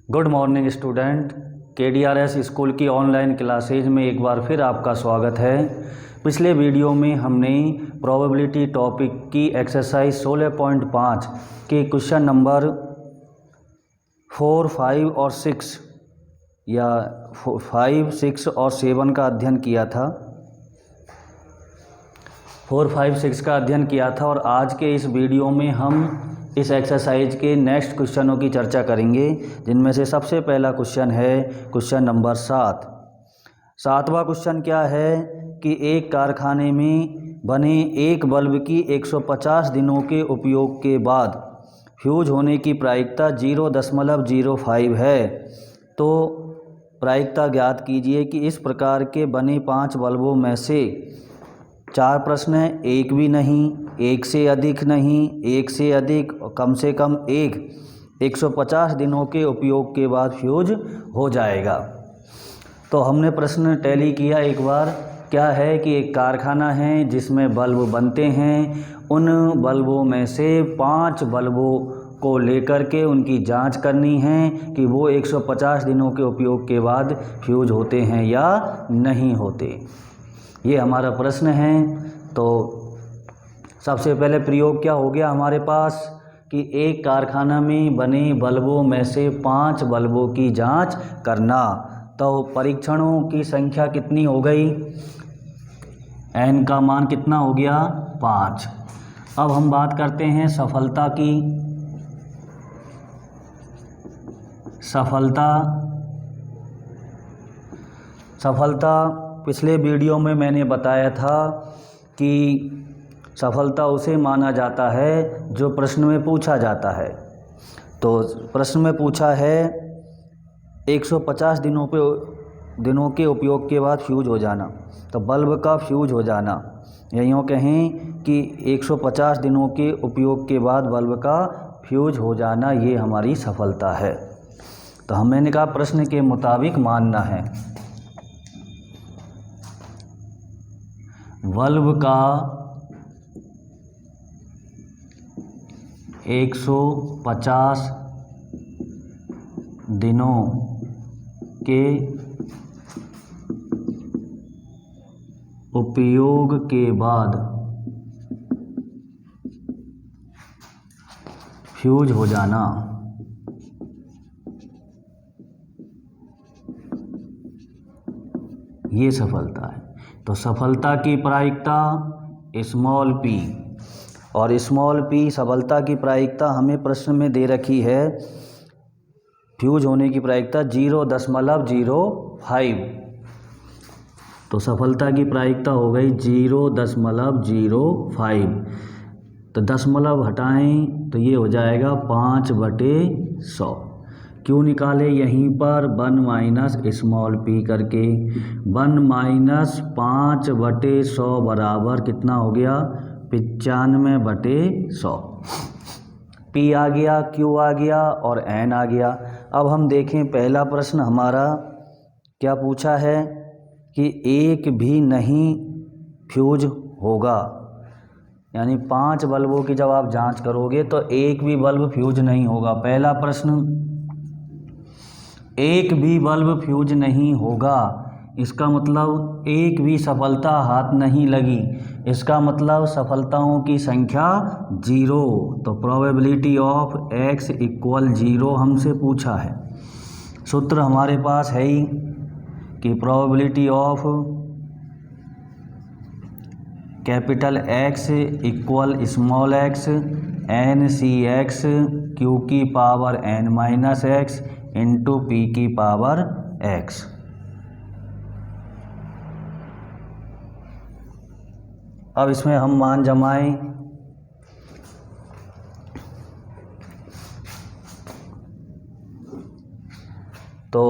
Good morning student. KDRS school की online classes में एक बार फिर आपका स्वागत है। पिछले वीडियो में हमने प्रोबेबिलिटी टॉपिक की एक्सरसाइज 16.5 के क्वेश्चन नंबर 4, 5 और 6 या 5, 6 और 7 का अध्ययन किया था। 4, 5, 6 का अध्ययन किया था और आज के इस वीडियो में हम इस एक्सरसाइज के नेक्स्ट क्वेश्चनों की चर्चा करेंगे, जिनमें से सबसे पहला क्वेश्चन है क्वेश्चन नंबर 7। 7वां क्वेश्चन क्या है कि एक कारखाने में बने एक बल्ब की 150 दिनों के उपयोग के बाद फ्यूज होने की प्रायिकता 0.05 है। तो प्रायिकता ज्ञात कीजिए कि इस प्रकार के बने 5 बल्बों में से 4 प्रश्न हैं, एक भी नहीं, एक से अधिक नहीं, एक से अधिक और कम से कम एक 150 दिनों के उपयोग के बाद फ्यूज हो जाएगा। तो हमने प्रश्न टैली किया एक बार। क्या है कि एक कारखाना है जिसमें बल्ब बनते हैं, उन बल्बों में से 5 बल्बों को लेकर के उनकी जांच करनी है कि वो 150 दिनों के उपयोग के बाद फ्यूज होते हैं या नहीं होते। ये हमारा प्रश्न है। तो सबसे पहले प्रयोग क्या हो गया हमारे पास कि एक कारखाना में बने बल्बों में से 5 बल्बों की जांच करना। तो परीक्षणों की संख्या कितनी हो गई? n का मान कितना हो गया? 5। अब हम बात करते हैं सफलता की। सफलता पिछले वीडियो में मैंने बताया था कि सफलता उसे माना जाता है जो प्रश्न में पूछा जाता है। तो प्रश्न में पूछा है 150 दिनों के उपयोग के बाद फ्यूज हो जाना। तो बल्ब का फ्यूज हो जाना, या यूँ कहें कि 150 दिनों के उपयोग के बाद बल्ब का फ्यूज हो जाना, ये हमारी सफलता है। तो मैंने कहा प्रश्न के मुताबिक मानना है। बल्ब का 150 दिनों के उपयोग के बाद फ्यूज हो जाना, ये सफलता है। तो सफलता की प्रायिकता स्मॉल p, और स्मॉल p सफलता की प्रायिकता हमें प्रश्न में दे रखी है। फ्यूज होने की प्रायिकता 0.05। तो सफलता की प्रायिकता हो गई 0.05। तो दशमलव हटाएं तो ये हो जाएगा 5/100। क्यों निकाले यहीं पर 1 माइनस स्मॉल p करके? 1 माइनस 5/100 बराबर कितना हो गया? 95/100। p आ गया, q आ गया और n आ गया। अब हम देखें पहला प्रश्न हमारा क्या पूछा है कि एक भी नहीं फ्यूज होगा, यानी 5 बल्बों की जब आप जांच करोगे तो एक भी बल्ब फ्यूज नहीं होगा। पहला प्रश्न, एक भी बल्ब फ्यूज नहीं होगा, इसका मतलब एक भी सफलता हाथ नहीं लगी, इसका मतलब सफलताओं की संख्या 0। तो प्रोबेबिलिटी ऑफ x इक्वल 0 हमसे पूछा है। सूत्र हमारे पास है ही कि probability of capital X equal small x NCx q की power n minus x into p की पावर x। अब इसमें हम मान जमाएं। तो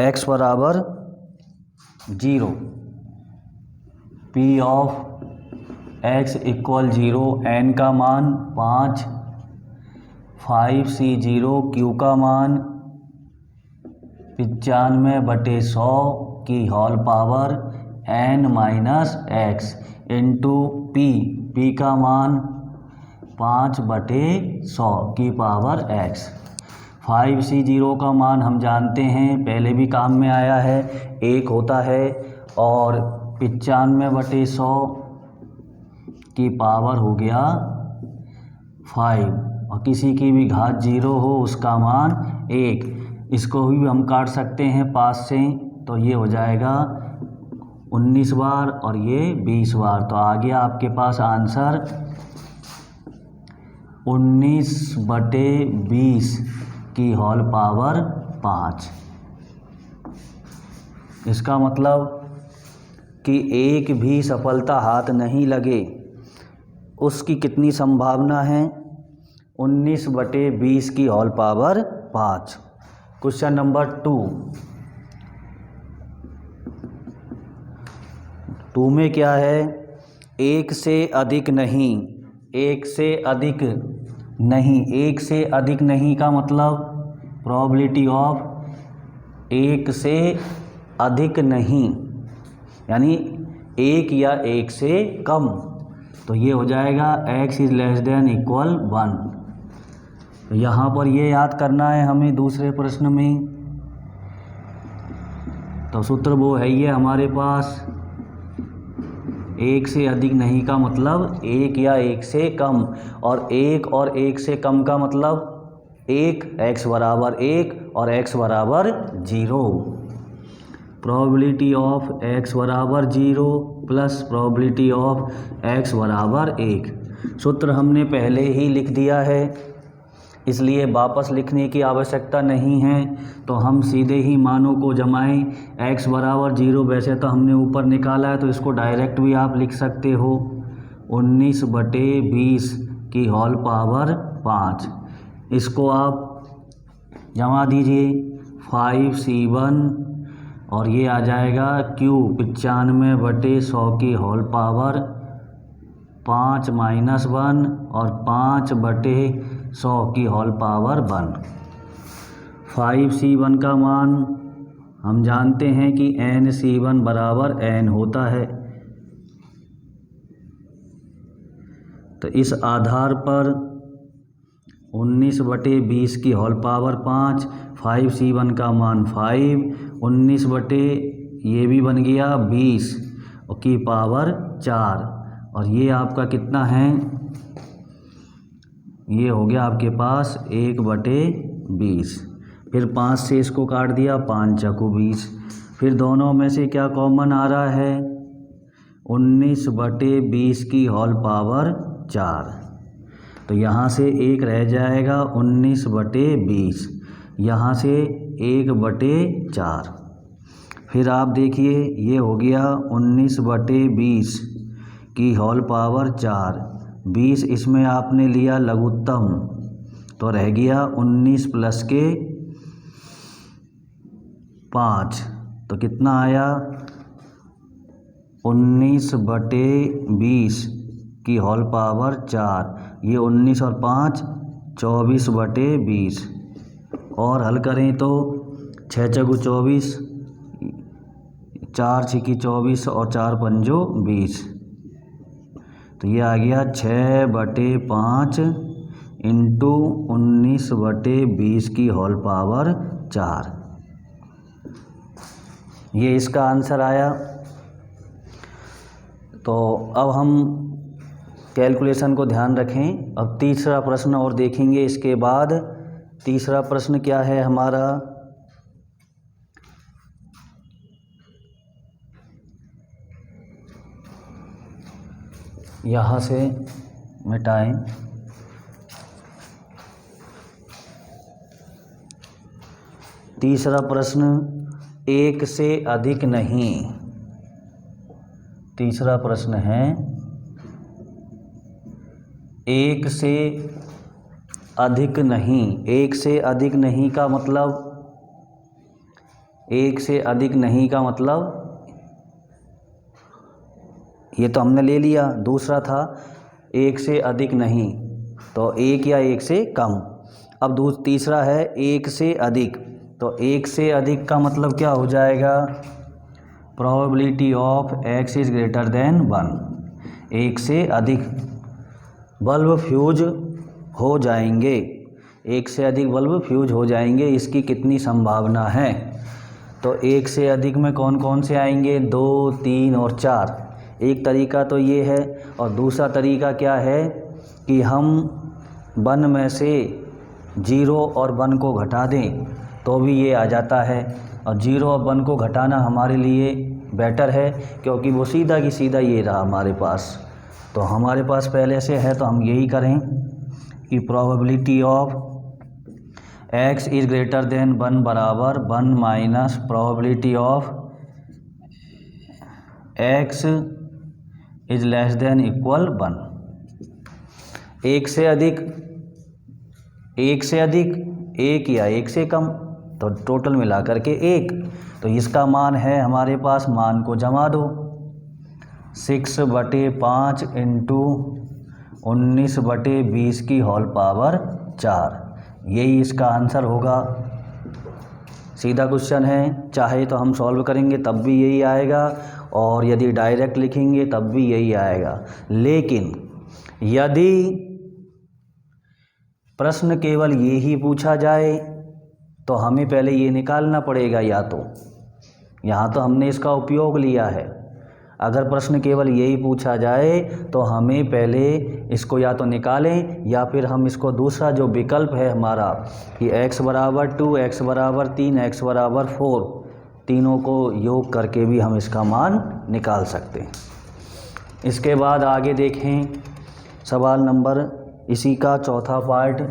x बराबर 0, p of x equal 0, n का मान 5, 5c0, q का मान 95/100 की whole power n minus x into p का मान 5/100 की पावर x। 5C0 का मान हम जानते हैं, पहले भी काम में आया है, 1 होता है और 95/100 की पावर हो गया 5 और किसी की भी घात 0 हो उसका मान 1। इसको भी हम काट सकते हैं 5 से, तो ये हो जाएगा 19 बार और ये 20 बार। तो आ गया आपके पास आंसर 19/20 की होल पावर 5। इसका मतलब कि एक भी सफलता हाथ नहीं लगे, उसकी कितनी संभावना है? 19/20 की होल पावर 5। क्वेश्चन नंबर 2 में क्या है? एक से अधिक नहीं, एक से अधिक नहीं, एक से अधिक नहीं का मतलब प्रोबेबिलिटी ऑफ एक से अधिक नहीं यानी एक या एक से कम, तो ये हो जाएगा x ≤ 1। तो यहाँ पर ये याद करना है हमें दूसरे प्रश्न में। तो सूत्र वो है ये हमारे पास, एक से अधिक नहीं का मतलब एक या एक से कम, और एक से कम का मतलब एक, x बराबर 1 और x बराबर 0। प्रोबेबिलिटी ऑफ x बराबर 0 प्लस प्रोबेबिलिटी ऑफ x बराबर 1। सूत्र हमने पहले ही लिख दिया है, इसलिए वापस लिखने की आवश्यकता नहीं है। तो हम सीधे ही मानों को जमाएं। x बराबर 0 वैसे तो हमने ऊपर निकाला है, तो इसको डायरेक्ट भी आप लिख सकते हो 19/20 की होल पावर 5। इसको आप जमा दीजिए 5C1 और ये आ जाएगा Q 95/100 की होल पावर 5 - 1 और 5/100 की होल पावर 1। 5C1 का मान हम जानते हैं कि nC1 बराबर n होता है। तो इस आधार पर 19/20 की होल पावर 5, 5C1 का मान 5, 19 ये भी बन गया 20 की पावर 4, और ये आपका कितना है? ये हो गया आपके पास 1/20। फिर 5 से इसको काट दिया, 5 × 20। फिर दोनों में से क्या कॉमन आ रहा है? 19/20 की होल पावर 4। तो यहाँ से 1 रह जाएगा 19/20, यहाँ से 1/4। फिर आप देखिए ये हो गया 19/20 की होल पावर 4। 20 इसमें आपने लिया लघुत्तम, तो रह गया 19 प्लस के 5, तो कितना आया? 19/20 की होल पावर 4। ये 19 और 5 24/20, और हल करें तो 6 × 24, 4 × 6 = 24 और 4 × 5 = 20। तो ये आ गया 6/5 इंटू 19/20 की होल पावर 4। ये इसका आंसर आया। तो अब हम कैलकुलेशन को ध्यान रखें। अब तीसरा प्रश्न और देखेंगे इसके बाद। तीसरा प्रश्न क्या है हमारा? यहाँ से मिटाएं। तीसरा प्रश्न, एक से अधिक नहीं। तीसरा प्रश्न है एक से अधिक नहीं। एक से अधिक नहीं का मतलब, एक से अधिक नहीं का मतलब ये तो हमने ले लिया। दूसरा था एक से अधिक नहीं, तो एक या एक से कम। अब तीसरा है एक से अधिक, तो एक से अधिक का मतलब क्या हो जाएगा? Probability of x > 1। एक से अधिक बल्ब फ्यूज हो जाएंगे। एक से अधिक बल्ब फ्यूज हो जाएंगे, इसकी कितनी संभावना है? तो एक से अधिक में कौन कौन से आएंगे? 2, 3 और 4। एक तरीका तो ये है, और दूसरा तरीका क्या है कि हम 1 में से 0 और 1 को घटा दें तो भी ये आ जाता है। और 0 और 1 को घटाना हमारे लिए बेटर है, क्योंकि वो सीधा की सीधा ये रहा हमारे पास। तो हमारे पास पहले से है तो हम यही करें कि probability of x is greater than 1 बराबर 1 minus probability of x is less than equal 1। एक से अधिक, एक या एक से कम, तो टोटल मिलाकर के 1। तो इसका मान है हमारे पास, मान को जमा दो। 6/5 इंटू 19/20 की होल पावर 4, यही इसका आंसर होगा। सीधा क्वेश्चन है, चाहे तो हम सॉल्व करेंगे तब भी यही आएगा, और यदि डायरेक्ट लिखेंगे तब भी यही आएगा। लेकिन यदि प्रश्न केवल ये ही पूछा जाए तो हमें पहले ये निकालना पड़ेगा, या तो यहाँ तो हमने इसका उपयोग लिया है। अगर प्रश्न केवल यही पूछा जाए तो हमें पहले इसको या तो निकालें, या फिर हम इसको दूसरा जो विकल्प है हमारा कि x बराबर 2, x बराबर 3, x बराबर 4, तीनों को योग करके भी हम इसका मान निकाल सकते हैं। इसके बाद आगे देखें सवाल नंबर इसी का चौथा पार्ट।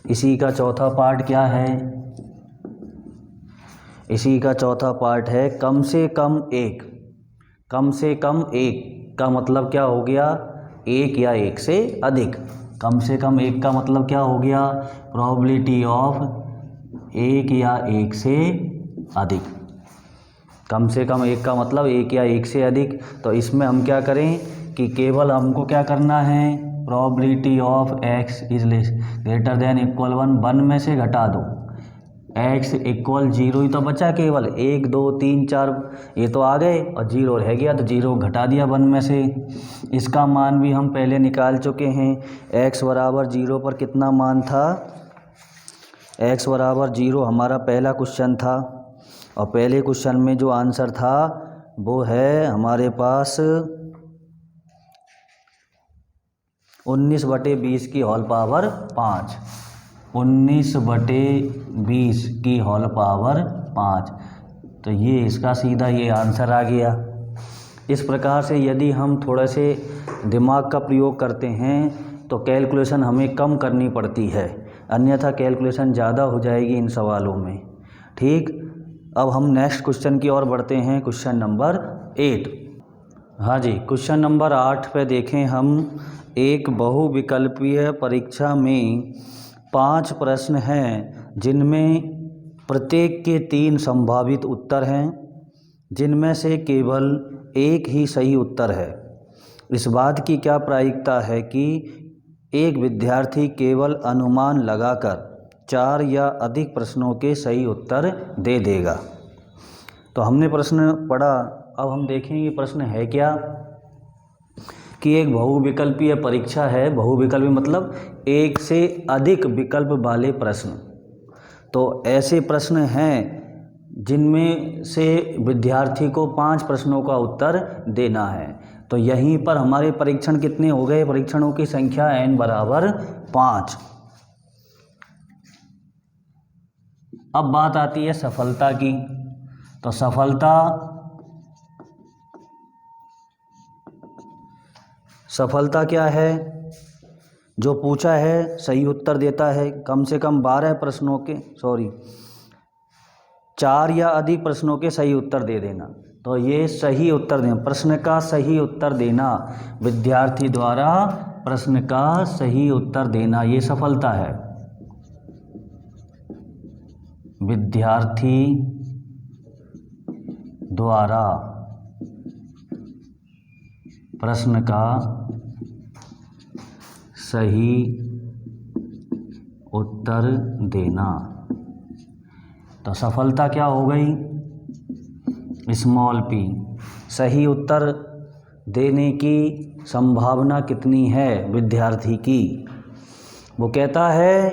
इसी का चौथा पार्ट क्या है? इसी का चौथा पार्ट है कम से कम एक। कम से कम एक का मतलब क्या हो गया? एक या एक से अधिक। कम से कम एक का मतलब क्या हो गया? प्रोबेबिलिटी ऑफ एक या एक से अधिक। कम से कम एक का मतलब एक या एक से अधिक। तो इसमें हम क्या करें कि केवल हमको क्या करना है, probability of x is less greater than equal 1 में से घटा दो। x इक्वल 0 ही तो बचा, केवल 1, 2, 3, 4 ये तो आ गए और 0 रह गया, तो 0 घटा दिया 1 में से। इसका मान भी हम पहले निकाल चुके हैं। x बराबर 0 पर कितना मान था? x बराबर 0 हमारा पहला क्वेश्चन था, और पहले क्वेश्चन में जो आंसर था वो है हमारे पास 19/20 की होल पावर 5। 19/20 की होल पावर 5, तो ये इसका सीधा ये आंसर आ गया। इस प्रकार से यदि हम थोड़े से दिमाग का प्रयोग करते हैं तो कैलकुलेशन हमें कम करनी पड़ती है, अन्यथा कैलकुलेशन ज़्यादा हो जाएगी इन सवालों में। ठीक, अब हम नेक्स्ट क्वेश्चन की ओर बढ़ते हैं, क्वेश्चन नंबर 8। हाँ जी, क्वेश्चन नंबर 8 पे देखें हम। एक बहुविकल्पीय परीक्षा में 5 प्रश्न हैं जिनमें प्रत्येक के 3 संभावित उत्तर हैं, जिनमें से केवल एक ही सही उत्तर है। इस बात की क्या प्रायिकता है कि एक विद्यार्थी केवल अनुमान लगाकर 4 या अधिक प्रश्नों के सही उत्तर दे देगा। तो हमने प्रश्न पढ़ा, अब हम देखेंगे प्रश्न है क्या कि एक बहुविकल्पीय परीक्षा है। बहुविकल्पीय मतलब एक से अधिक विकल्प वाले प्रश्न। तो ऐसे प्रश्न हैं जिनमें से विद्यार्थी को 5 प्रश्नों का उत्तर देना है। तो यहीं पर हमारे परीक्षण कितने हो गए? परीक्षणों की संख्या n बराबर 5। अब बात आती है सफलता की। तो सफलता क्या है? जो पूछा है सही उत्तर देता है, कम से कम 12 प्रश्नों के 4 या अधिक प्रश्नों के सही उत्तर दे देना। तो ये सही उत्तर देना, प्रश्न का सही उत्तर देना, विद्यार्थी द्वारा प्रश्न का सही उत्तर देना, ये सफलता है। विद्यार्थी द्वारा प्रश्न का सही उत्तर देना। तो सफलता क्या हो गई? Small p। सही उत्तर देने की संभावना कितनी है विद्यार्थी की? वो कहता है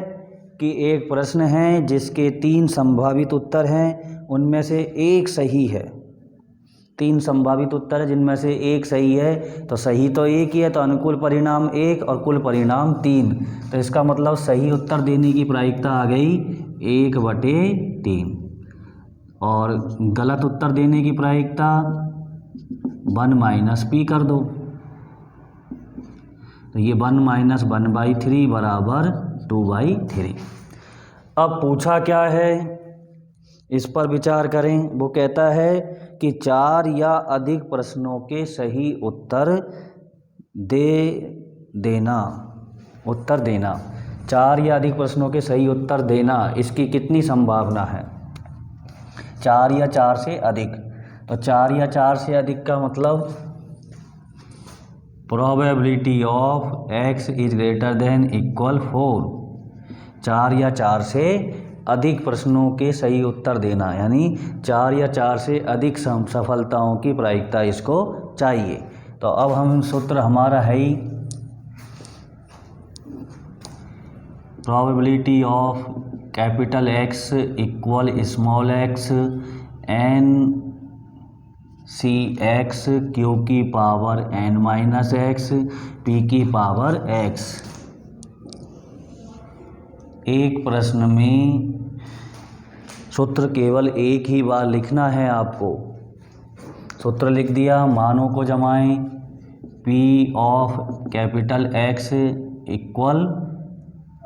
कि एक प्रश्न है जिसके 3 संभावित उत्तर हैं, उनमें से एक सही है। 3 संभावित उत्तर है जिनमें से एक सही है, तो सही तो एक ही है, तो अनुकूल परिणाम 1 और कुल परिणाम 3। तो इसका मतलब सही उत्तर देने की प्रायिकता आ गई 1/3 और गलत उत्तर देने की प्रायिकता 1 - p कर दो। तो ये 1 - 1/3 बराबर 2/3। अब पूछा क्या है, इस पर विचार करें। वो कहता है कि 4 या अधिक प्रश्नों के सही उत्तर देना। 4 या अधिक प्रश्नों के सही उत्तर देना, इसकी कितनी संभावना है? 4 या 4 से अधिक। तो 4 या 4 से अधिक का मतलब probability of x is greater than equal 4। 4 या 4 से अधिक प्रश्नों के सही उत्तर देना, यानी 4 या 4 से अधिक सफलताओं की प्रायिकता इसको चाहिए। तो अब हम सूत्र हमारा है ही probability of capital X equal small x n cx q की पावर n-x p की पावर x। एक प्रश्न में सूत्र केवल एक ही बार लिखना है आपको। सूत्र लिख दिया, मानों को जमाएं। p of capital X equal,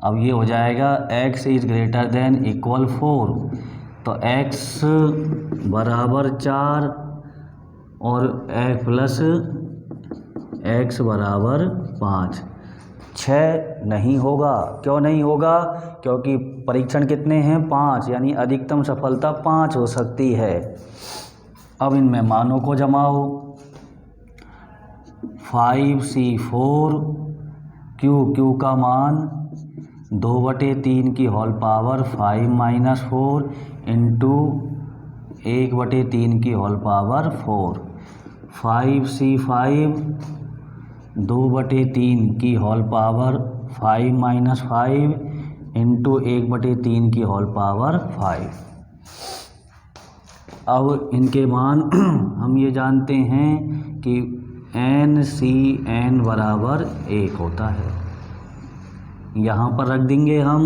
अब ये हो जाएगा x is greater than equal 4, तो x बराबर 4 और प्लस x बराबर 5। 6 नहीं होगा। क्यों नहीं होगा? क्योंकि परीक्षण कितने हैं? 5, यानी अधिकतम सफलता 5 हो सकती है। अब इनमें मानों को जमाओ। 5c4 q का मान 2/3 की होल पावर 5 - 4 इंटू 1/3 की होल पावर 4। 5c5 2/3 की होल पावर 5 - 5 इंटू 1/3 की होल पावर 5। अब इनके मान हम ये जानते हैं कि n बराबर 1 होता है। यहाँ पर रख देंगे हम।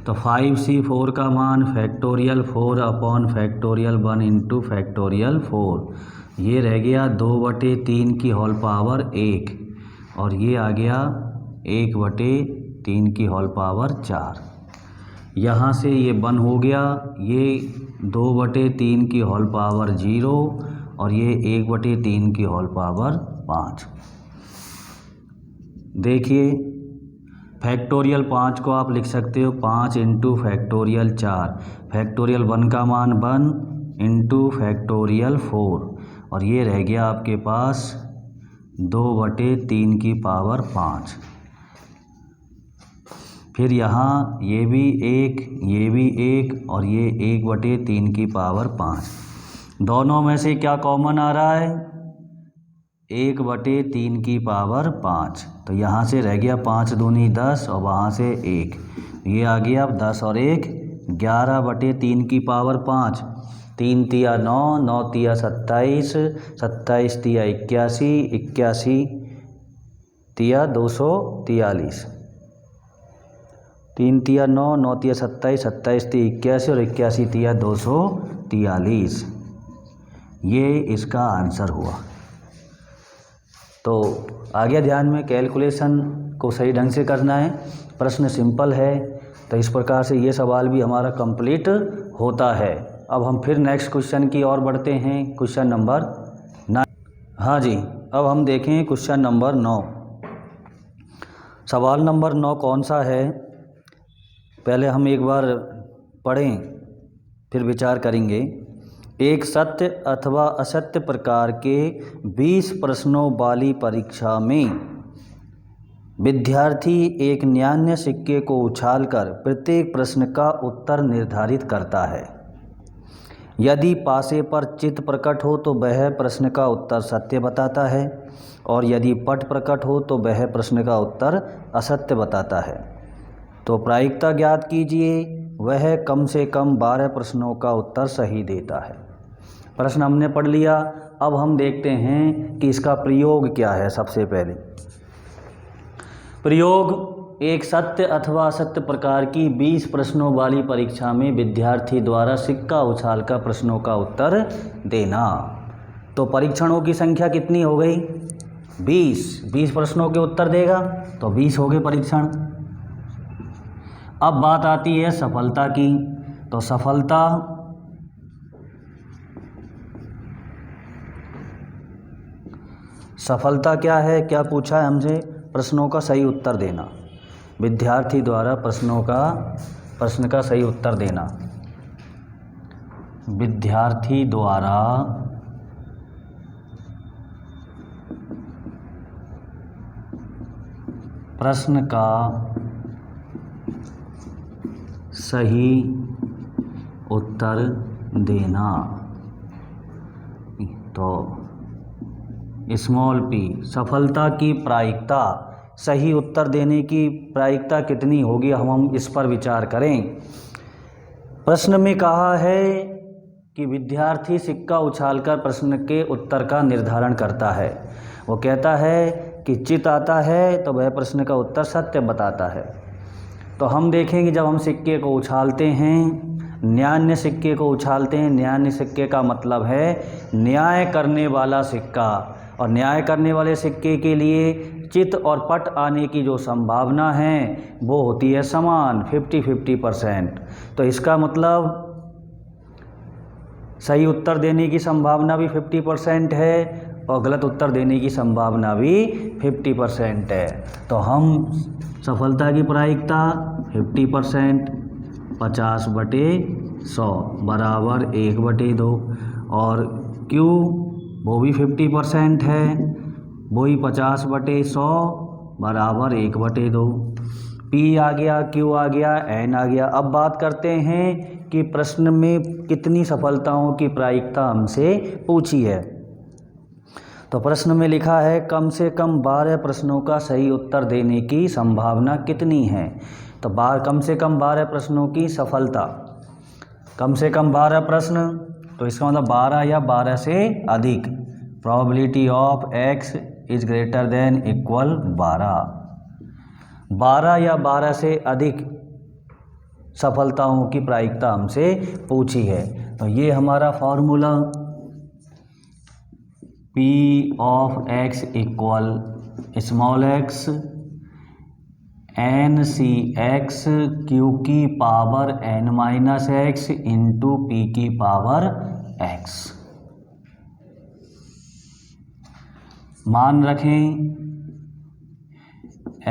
तो 5c4 का मान फैक्टोरियल 4/1 इंटू फैक्टोरियल 4। ये रह गया 2/3 की होल पावर 1 और ये आ गया 1/3 की होल पावर 4। यहाँ से ये 1 हो गया, ये 2/3 की होल पावर 0 और ये 1/3 की होल पावर 5। देखिए फैक्टोरियल 5 को आप लिख सकते हो 5 इंटू फैक्टोरियल 4। फैक्टोरियल 1 का मान 1 इंटू फैक्टोरियल 4 और ये रह गया आपके पास 2/3 की पावर 5। फिर यहाँ ये भी 1, ये भी 1 और ये 1/3 की पावर 5। दोनों में से क्या कॉमन आ रहा है? 1/3 की पावर 5। तो यहाँ से रह गया 5 दूनी 10 और वहाँ से 1। ये आ गया अब 10 और 1 11/3 की पावर 5। 3 तिया 9, 9 तिया 27, 27 तिया 81, 81 तिया 243। 3 तिया 9, 9 तिया 27, 27 तिया 81 और 81 तिया 243। ये इसका आंसर हुआ। तो आ गया ध्यान में, कैलकुलेशन को सही ढंग से करना है। प्रश्न सिंपल है, तो इस प्रकार से ये सवाल भी हमारा कंप्लीट होता है। अब हम फिर नेक्स्ट क्वेश्चन की ओर बढ़ते हैं, क्वेश्चन नंबर 9। हाँ जी, अब हम देखें क्वेश्चन नंबर 9। सवाल नंबर 9 कौन सा है, पहले हम एक बार पढ़ें फिर विचार करेंगे। एक सत्य अथवा असत्य प्रकार के 20 प्रश्नों वाली परीक्षा में विद्यार्थी एक न्यान्य सिक्के को उछालकर प्रत्येक प्रश्न का उत्तर निर्धारित करता है। यदि पासे पर चित्त प्रकट हो तो वह प्रश्न का उत्तर सत्य बताता है, और यदि पट प्रकट हो तो वह प्रश्न का उत्तर असत्य बताता है। तो प्रायिकता ज्ञात कीजिए, वह कम से कम 12 प्रश्नों का उत्तर सही देता है। प्रश्न हमने पढ़ लिया। अब हम देखते हैं कि इसका प्रयोग क्या है। सबसे पहले प्रयोग, एक सत्य अथवा असत्य प्रकार की 20 प्रश्नों वाली परीक्षा में विद्यार्थी द्वारा सिक्का उछालकर प्रश्नों का उत्तर देना। तो परीक्षणों की संख्या कितनी हो गई? 20 प्रश्नों के उत्तर देगा तो 20 हो गए परीक्षण। अब बात आती है सफलता की। तो सफलता क्या है? क्या पूछा है हमसे? प्रश्नों का सही उत्तर देना। विद्यार्थी द्वारा प्रश्न का सही उत्तर देना। विद्यार्थी द्वारा प्रश्न का सही उत्तर देना। तो स्मॉल p, सफलता की प्रायिकता, सही उत्तर देने की प्रायिकता कितनी होगी, हम इस पर विचार करें। प्रश्न में कहा है कि विद्यार्थी सिक्का उछालकर प्रश्न के उत्तर का निर्धारण करता है। वो कहता है कि चित आता है तो वह प्रश्न का उत्तर सत्य बताता है। तो हम देखेंगे जब हम सिक्के को उछालते हैं, न्याय सिक्के को उछालते हैं। न्याय सिक्के का मतलब है न्याय करने वाला सिक्का, और न्याय करने वाले सिक्के के लिए चित और पट आने की जो संभावना है वो होती है समान, 50-50%। तो इसका मतलब सही उत्तर देने की संभावना भी 50% है और गलत उत्तर देने की संभावना भी 50% है। तो हम सफलता की प्रायिकता 50%, 50/100 बराबर 1/2, और Q वो भी 50% है, वही 50/100 बराबर 1/2। P आ गया, Q आ गया, N आ गया। अब बात करते हैं कि प्रश्न में कितनी सफलताओं की प्रायिकता हमसे पूछी है। तो प्रश्न में लिखा है कम से कम 12 प्रश्नों का सही उत्तर देने की संभावना कितनी है। तो कम से कम 12 प्रश्नों की सफलता, कम से कम 12 प्रश्न, तो इसका मतलब 12 या 12 से अधिक। Probability of x is greater than equal 12 या 12 से अधिक सफलताओं की प्रायिकता हमसे पूछी है। तो ये हमारा formula P of x equal small x NCx Q की पावर n-x इंटू P की पावर x। मान रखें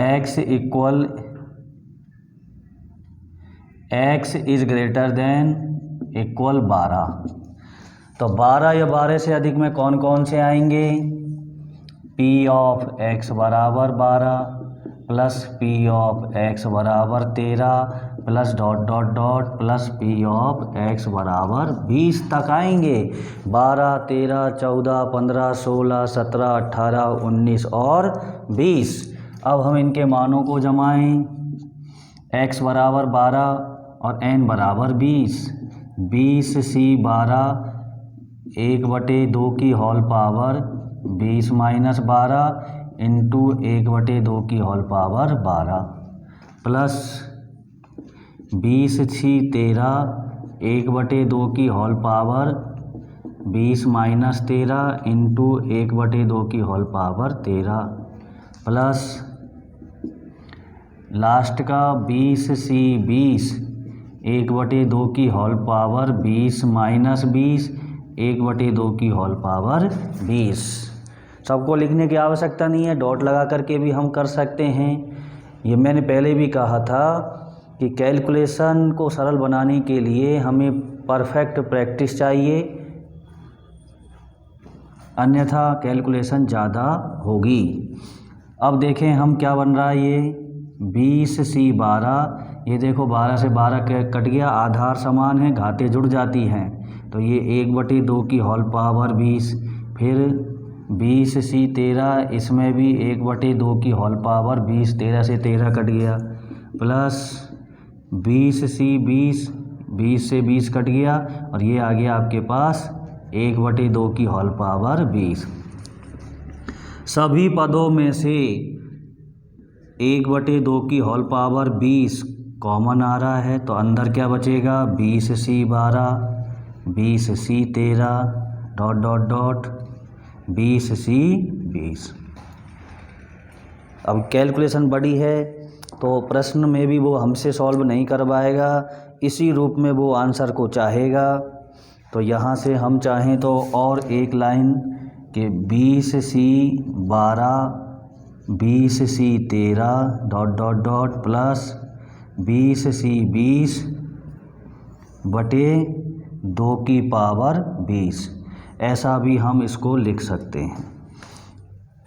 x equal x is greater than equal 12। तो 12 या 12 से अधिक में कौन कौन से आएंगे? P ऑफ x बराबर 12 प्लस P ऑफ x बराबर 13 plus dot dot dot plus P of x बराबर 20 तक आएंगे। 12, 13, 14, 15, 16, 17, 18, 19 और 20। अब हम इनके मानों को जमाएं। x बराबर 12 और n बराबर 20। 20c 12 1/2 की होल पावर 20 माइनस 12 इंटू 1/2 की होल पावर 12 प्लस 20c 13 1/2 की होल पावर 20 माइनस 13 इंटू 1/2 की होल पावर 13 प्लस लास्ट का 20c 20 1/2 की होल पावर 20 माइनस 20 1/2 की होल पावर 20। सबको लिखने की आवश्यकता नहीं है, डॉट लगा करके भी हम कर सकते हैं। ये मैंने पहले भी कहा था कि कैलकुलेशन को सरल बनाने के लिए हमें परफेक्ट प्रैक्टिस चाहिए, अन्यथा कैलकुलेशन ज़्यादा होगी। अब देखें हम क्या बन रहा है, ये 20c 12, ये देखो 12 से 12 कट गया, आधार समान है, घातें जुड़ जाती हैं तो ये 1/2 की होल पावर 20, फिर 20C 13, इसमें भी 1/2 की होल पावर 20, 13 से 13 कट गया, प्लस 20C 20, 20 से 20 कट गया, और ये आ गया आपके पास 1/2 की होल पावर 20। सभी पदों में से 1/2 की होल पावर 20 कॉमन आ रहा है, तो अंदर क्या बचेगा, 20C 12, 20C 13 dot dot dot 20C 20। अब कैलकुलेशन बड़ी है तो प्रश्न में भी वो हमसे सॉल्व नहीं करवाएगा, इसी रूप में वो आंसर को चाहेगा। तो यहाँ से हम चाहें तो और एक लाइन कि 20C 12, 20C 13 dot dot dot plus 20C 20 बटे 2 की पावर 20, ऐसा भी हम इसको लिख सकते हैं।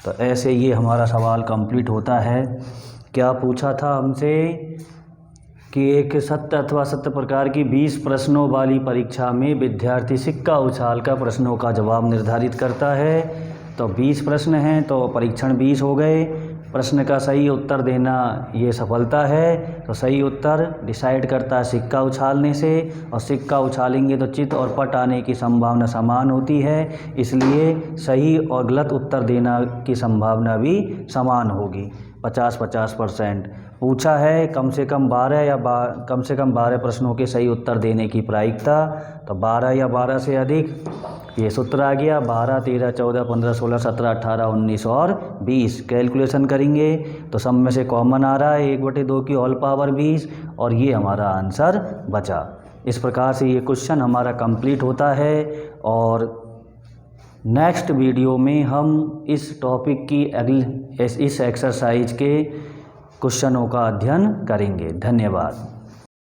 तो ऐसे ये हमारा सवाल कंप्लीट होता है। क्या पूछा था हमसे कि एक सत्य अथवा सत्य प्रकार की 20 प्रश्नों वाली परीक्षा में विद्यार्थी सिक्का उछालकर प्रश्नों का जवाब निर्धारित करता है। तो 20 प्रश्न हैं तो परीक्षण 20 हो गए। प्रश्न का सही उत्तर देना ये सफलता है। तो सही उत्तर डिसाइड करता है सिक्का उछालने से, और सिक्का उछालेंगे तो चित और पट आने की संभावना समान होती है, इसलिए सही और गलत उत्तर देना की संभावना भी समान होगी। 50-50% पूछा है। कम से कम 12 प्रश्नों के सही उत्तर देने की प्रायिकता। तो 12 या 12 से अधिक, ये सूत्र आ गया 12, 13, 14, 15, 16, 17, 18, 19 और 20। कैलकुलेशन करेंगे तो सब में से कॉमन आ रहा है 1/2 की होल पावर 20, और ये हमारा आंसर बचा। इस प्रकार से ये क्वेश्चन हमारा कंप्लीट होता है। और नेक्स्ट वीडियो में हम इस टॉपिक की इस एक्सरसाइज के क्वेश्चनों का अध्ययन करेंगे। धन्यवाद।